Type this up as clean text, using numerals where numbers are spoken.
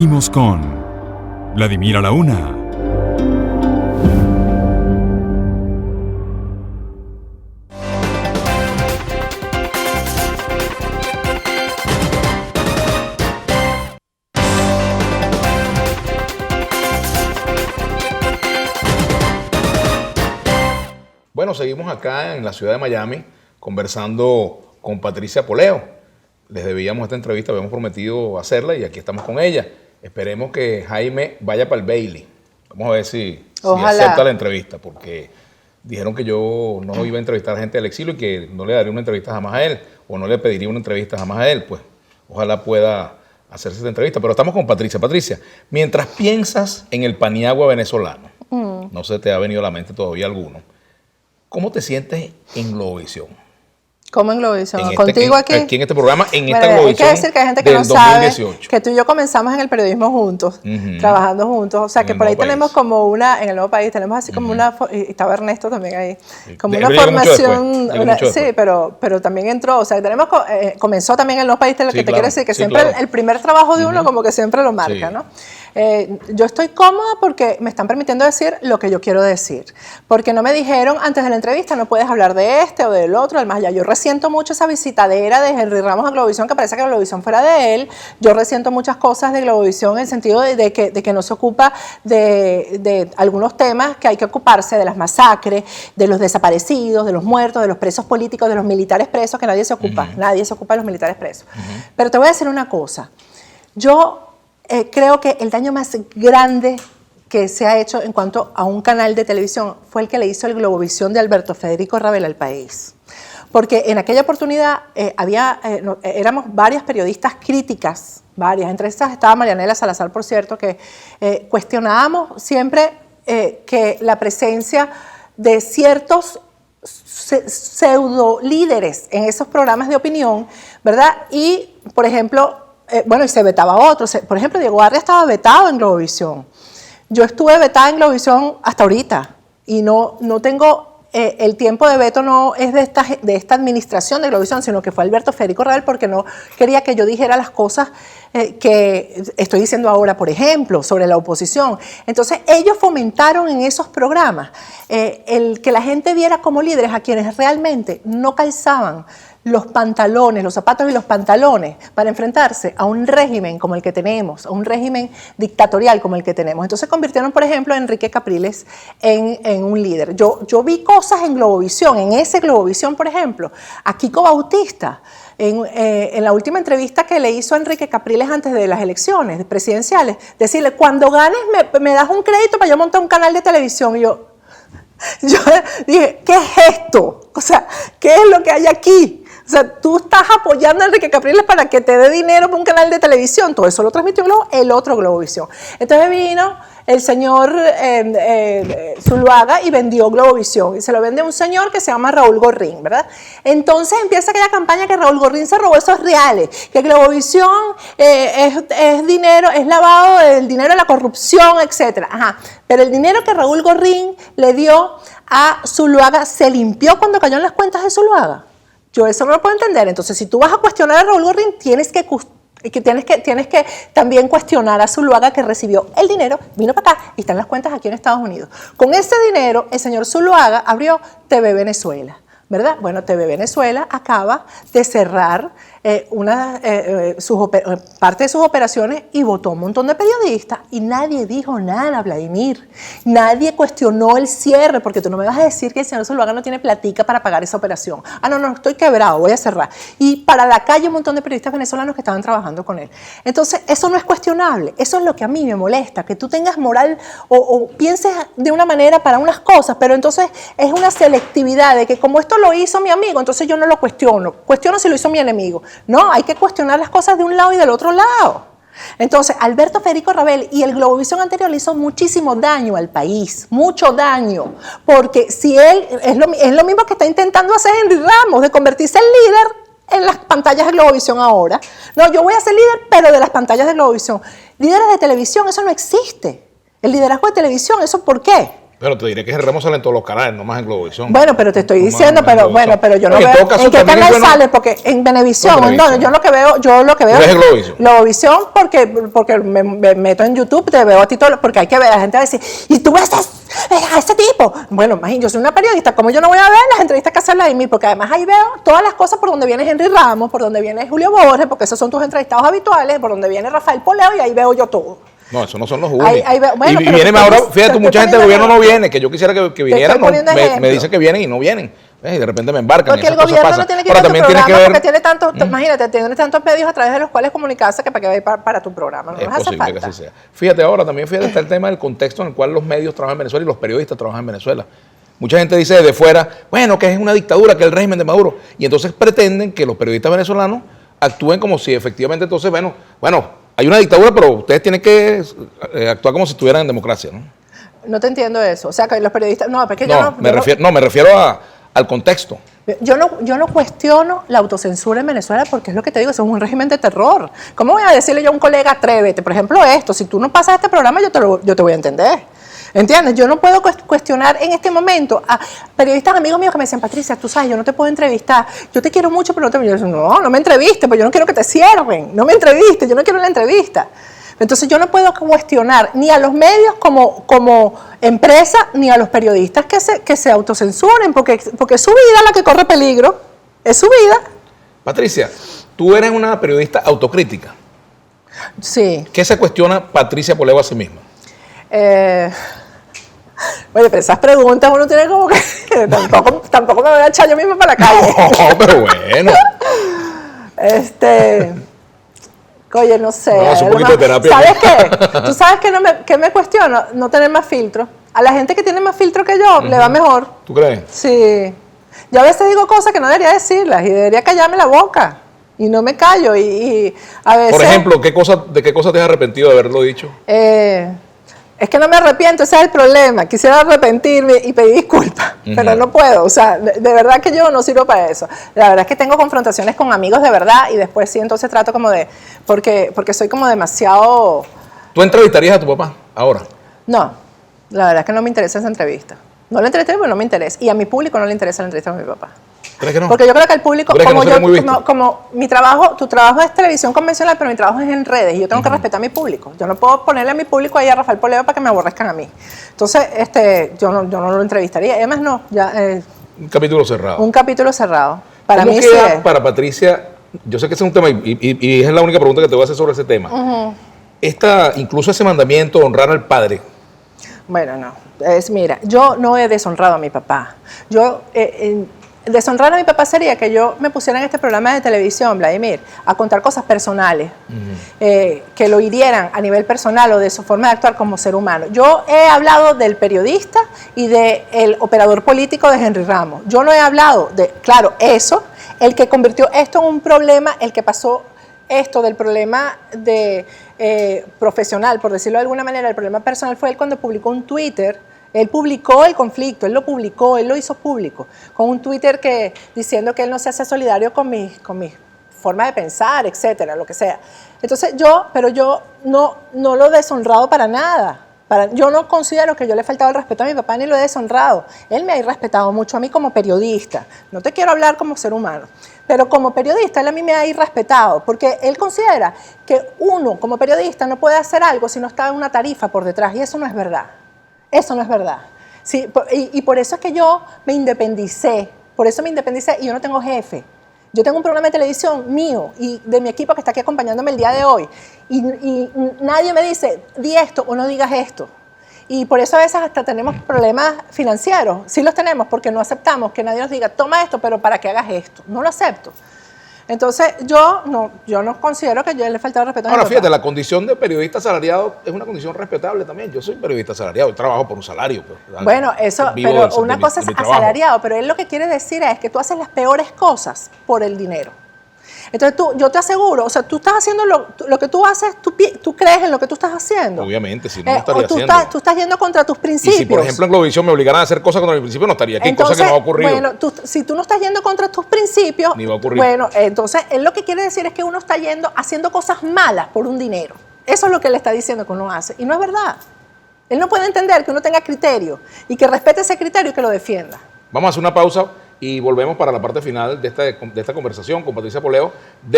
Seguimos con Vladimir a la Una. Bueno, seguimos acá en la ciudad de Miami conversando con Patricia Poleo. Les debíamos esta entrevista, habíamos prometido hacerla y aquí estamos con ella. Esperemos que Jaime vaya para el Bailey. Vamos a ver si acepta la entrevista, porque dijeron que yo no iba a entrevistar a gente del exilio y que no le daría una entrevista jamás a él, o no le pediría una entrevista jamás a él. Pues ojalá pueda hacerse esta entrevista. Pero estamos con Patricia. Patricia, mientras piensas en el paniagua venezolano, no se te ha venido a la mente todavía alguno, ¿cómo te sientes en Globovisión? ¿Cómo en Globovisión? ¿Contigo aquí? Aquí en este programa, en bueno, esta Globovisión. Hay que decir que hay gente que no 2018. Sabe que tú y yo comenzamos en el periodismo juntos, trabajando juntos. O sea, que por ahí tenemos como una, en el nuevo país, tenemos así como una, y estaba Ernesto también ahí, como una formación. Sí, pero también entró, o sea, tenemos, comenzó también en el nuevo país, lo que te quiere decir, que siempre el primer trabajo de uno como que siempre lo marca, ¿no? Yo estoy cómoda porque me están permitiendo decir lo que yo quiero decir, porque no me dijeron antes de la entrevista no puedes hablar de este o del otro. Además ya yo resiento mucho esa visitadera de Henry Ramos a Globovisión, que parece que Globovisión fuera de él. Yo resiento muchas cosas de Globovisión en el sentido de que no se ocupa de algunos temas que hay que ocuparse, de las masacres, de los desaparecidos, de los muertos, de los presos políticos, de los militares presos, que nadie se ocupa, nadie se ocupa de los militares presos. Pero te voy a decir una cosa, yo creo que el daño más grande que se ha hecho en cuanto a un canal de televisión fue el que le hizo el Globovisión de Alberto Federico Ravel al país. Porque en aquella oportunidad éramos varias periodistas críticas, varias, entre estas estaba Marianela Salazar, por cierto, que cuestionábamos siempre que la presencia de ciertos pseudo líderes en esos programas de opinión, ¿verdad? Y, por ejemplo, bueno, y se vetaba a otros. Por ejemplo, Diego Arria estaba vetado en Globovisión. Yo estuve vetada en Globovisión hasta ahorita y no tengo, el tiempo de veto no es de esta administración de Globovisión, sino que fue Alberto Federico Ravel porque no quería que yo dijera las cosas que estoy diciendo ahora, por ejemplo, sobre la oposición. Entonces, ellos fomentaron en esos programas el que la gente viera como líderes a quienes realmente no calzaban los pantalones, los zapatos y los pantalones para enfrentarse a un régimen como el que tenemos, a un régimen dictatorial como el que tenemos. Entonces convirtieron, por ejemplo, a Enrique Capriles en un líder. Yo vi cosas en Globovisión, en ese Globovisión, por ejemplo, a Kiko Bautista, en la última entrevista que le hizo a Enrique Capriles antes de las elecciones presidenciales, decirle, cuando ganes me das un crédito para yo montar un canal de televisión. Y yo dije, ¿qué es esto? O sea, ¿qué es lo que hay aquí? O sea, tú estás apoyando a Enrique Capriles para que te dé dinero para un canal de televisión. Todo eso lo transmitió el otro Globovisión. Entonces vino el señor Zuluaga y vendió Globovisión. Y se lo vende a un señor que se llama Raúl Gorrín, ¿verdad? Entonces empieza aquella campaña que Raúl Gorrín se robó esos reales, que Globovisión es dinero, es lavado del dinero de la corrupción, etc. Ajá. Pero el dinero que Raúl Gorrín le dio a Zuluaga se limpió cuando cayó en las cuentas de Zuluaga. Yo eso no lo puedo entender. Entonces, si tú vas a cuestionar a Raúl Gorrín, tienes que también cuestionar a Zuluaga, que recibió el dinero, vino para acá y está en las cuentas aquí en Estados Unidos. Con ese dinero, el señor Zuluaga abrió TV Venezuela, ¿verdad? Bueno, TV Venezuela acaba de cerrar parte de sus operaciones y votó un montón de periodistas y nadie dijo nada, Vladimir. Nadie cuestionó el cierre, porque tú no me vas a decir que el señor Zuluaga no tiene platica para pagar esa operación. Ah, no, estoy quebrado, voy a cerrar. Y para la calle un montón de periodistas venezolanos que estaban trabajando con él. Entonces, eso no es cuestionable. Eso es lo que a mí me molesta, que tú tengas moral o pienses de una manera para unas cosas, pero entonces es una selectividad de que como esto lo hizo mi amigo, entonces yo no lo cuestiono. Cuestiono si lo hizo mi enemigo. No, hay que cuestionar las cosas de un lado y del otro lado. Entonces, Alberto Federico Ravel y el Globovisión anterior le hizo muchísimo daño al país, mucho daño, porque si él es lo mismo que está intentando hacer Henry Ramos, de convertirse en líder en las pantallas de Globovisión ahora. No, yo voy a ser líder, pero de las pantallas de Globovisión. Líderes de televisión, eso no existe. El liderazgo de televisión, ¿eso por qué? Pero te diré que Ramos sale en todos los canales, no más en Globovisión. Bueno, pero te estoy diciendo, pero yo no veo. ¿En qué canal sale? Porque en Venevisión, no, yo lo que veo. ¿Ves Globovisión? Globovisión porque me meto en YouTube, te veo a ti todo, porque hay que ver, la gente va a decir, ¿y tú ves a ese tipo? Bueno, imagínate, yo soy una periodista, ¿cómo yo no voy a ver las entrevistas que hace Vladimir? Porque además ahí veo todas las cosas por donde viene Henry Ramos, por donde viene Julio Borges, porque esos son tus entrevistados habituales, por donde viene Rafael Poleo, y ahí veo yo todo. No, esos no son los únicos. Bueno, y vienen ahora, fíjate, mucha gente del gobierno no viene, que yo quisiera que vinieran, me dicen que vienen y no vienen. Y de repente me embarcan. Porque el gobierno no tiene que ir a tu programa porque tiene tantos, imagínate, tiene tantos medios a través de los cuales comunicarse que para que vaya para tu programa. No es nos hace posible falta. que así sea. Fíjate ahora, también está el tema del contexto en el cual los medios trabajan en Venezuela y los periodistas trabajan en Venezuela. Mucha gente dice desde fuera, bueno, que es una dictadura, que es el régimen de Maduro. Y entonces pretenden que los periodistas venezolanos actúen como si efectivamente entonces, bueno, hay una dictadura, pero ustedes tienen que actuar como si estuvieran en democracia, ¿no? No te entiendo eso. O sea, que los periodistas... No, porque me refiero al contexto. Yo no cuestiono la autocensura en Venezuela porque es lo que te digo, eso es un régimen de terror. ¿Cómo voy a decirle yo a un colega, atrévete? Por ejemplo, esto, si tú no pasas este programa, yo te voy a entender. ¿Entiendes? Yo no puedo cuestionar en este momento a periodistas amigos míos que me decían, Patricia, tú sabes, yo no te puedo entrevistar, yo te quiero mucho, pero no te... Yo digo, no me entrevistes, pues yo no quiero que te cierren, no me entrevistes, yo no quiero la entrevista. Entonces yo no puedo cuestionar ni a los medios como empresa, ni a los periodistas que se autocensuren, porque es su vida la que corre peligro, es su vida. Patricia, tú eres una periodista autocrítica. Sí. ¿Qué se cuestiona Patricia Poleo a sí misma? Oye, pero esas preguntas uno tiene como que... tampoco me voy a echar yo misma para la calle. No, pero bueno. Oye, no sé. No, es un poquito de terapia. ¿Sabes qué? ¿Tú sabes qué me cuestiono? No tener más filtro. A la gente que tiene más filtro que yo, le va mejor. ¿Tú crees? Sí. Yo a veces digo cosas que no debería decirlas y debería callarme la boca. Y no me callo. Y a veces... Por ejemplo, ¿de qué cosa te has arrepentido de haberlo dicho? Es que no me arrepiento, ese es el problema. Quisiera arrepentirme y pedir disculpas, pero no puedo. O sea, de verdad que yo no sirvo para eso. La verdad es que tengo confrontaciones con amigos de verdad y después sí, entonces trato como de... Porque soy como demasiado... ¿Tú entrevistarías a tu papá ahora? No, la verdad es que no me interesa esa entrevista. No la entrevisté porque no me interesa. Y a mi público no le interesa la entrevista con mi papá. ¿Crees que no? Porque yo creo que el público, como mi trabajo, tu trabajo es televisión convencional, pero mi trabajo es en redes y yo tengo que respetar a mi público. Yo no puedo ponerle a mi público ahí a Rafael Poleo para que me aborrezcan a mí. Entonces, yo no lo entrevistaría. Además, no, un capítulo cerrado. Un capítulo cerrado. Para ¿Cómo mí queda sí es. para Patricia? Yo sé que ese es un tema y es la única pregunta que te voy a hacer sobre ese tema. Incluso ese mandamiento, honrar al padre. Bueno, no. Mira, yo no he deshonrado a mi papá. Deshonrar a mi papá sería que yo me pusiera en este programa de televisión, Vladimir, a contar cosas personales, que lo hirieran a nivel personal o de su forma de actuar como ser humano. Yo he hablado del periodista y del operador político de Henry Ramos. Yo no he hablado de, claro, eso, el que convirtió esto en un problema, el que pasó esto del problema profesional, por decirlo de alguna manera, el problema personal fue él cuando publicó un Twitter. Él publicó el conflicto, él lo publicó, él lo hizo público, con un Twitter diciendo que él no se hace solidario con mi forma de pensar, etcétera, lo que sea. Entonces pero yo no lo he deshonrado para nada. Yo no considero que yo le he faltado el respeto a mi papá ni lo he deshonrado. Él me ha irrespetado mucho a mí como periodista. No te quiero hablar como ser humano, pero como periodista él a mí me ha irrespetado porque él considera que uno como periodista no puede hacer algo si no está en una tarifa por detrás y eso no es verdad. Eso no es verdad. Sí, y por eso es que yo me independicé. Por eso me independicé y yo no tengo jefe. Yo tengo un programa de televisión mío y de mi equipo que está aquí acompañándome el día de hoy. Y nadie me dice, di esto o no digas esto. Y por eso a veces hasta tenemos problemas financieros. Sí los tenemos porque no aceptamos que nadie nos diga, toma esto, pero para que hagas esto. No lo acepto. Entonces, yo no considero que yo le he faltado respeto a mi papá. Ahora, fíjate, la condición de periodista asalariado es una condición respetable también. Yo soy periodista asalariado, yo trabajo por un salario. Bueno, pero una cosa es asalariado, pero él lo que quiere decir es que tú haces las peores cosas por el dinero. Entonces, yo te aseguro, o sea, tú estás haciendo lo que tú haces, tú crees en lo que tú estás haciendo. Obviamente, si no, no estaría haciendo. Tú estás yendo contra tus principios. Y si, por ejemplo, en Globovisión me obligaran a hacer cosas contra mis principios, no estaría aquí, cosa que no ha ocurrido. Bueno, si tú no estás yendo contra tus principios, ni va a ocurrir. Bueno, entonces, él lo que quiere decir es que uno está haciendo cosas malas por un dinero. Eso es lo que él está diciendo que uno hace. Y no es verdad. Él no puede entender que uno tenga criterio y que respete ese criterio y que lo defienda. Vamos a hacer una pausa y volvemos para la parte final de esta conversación con Patricia Poleo.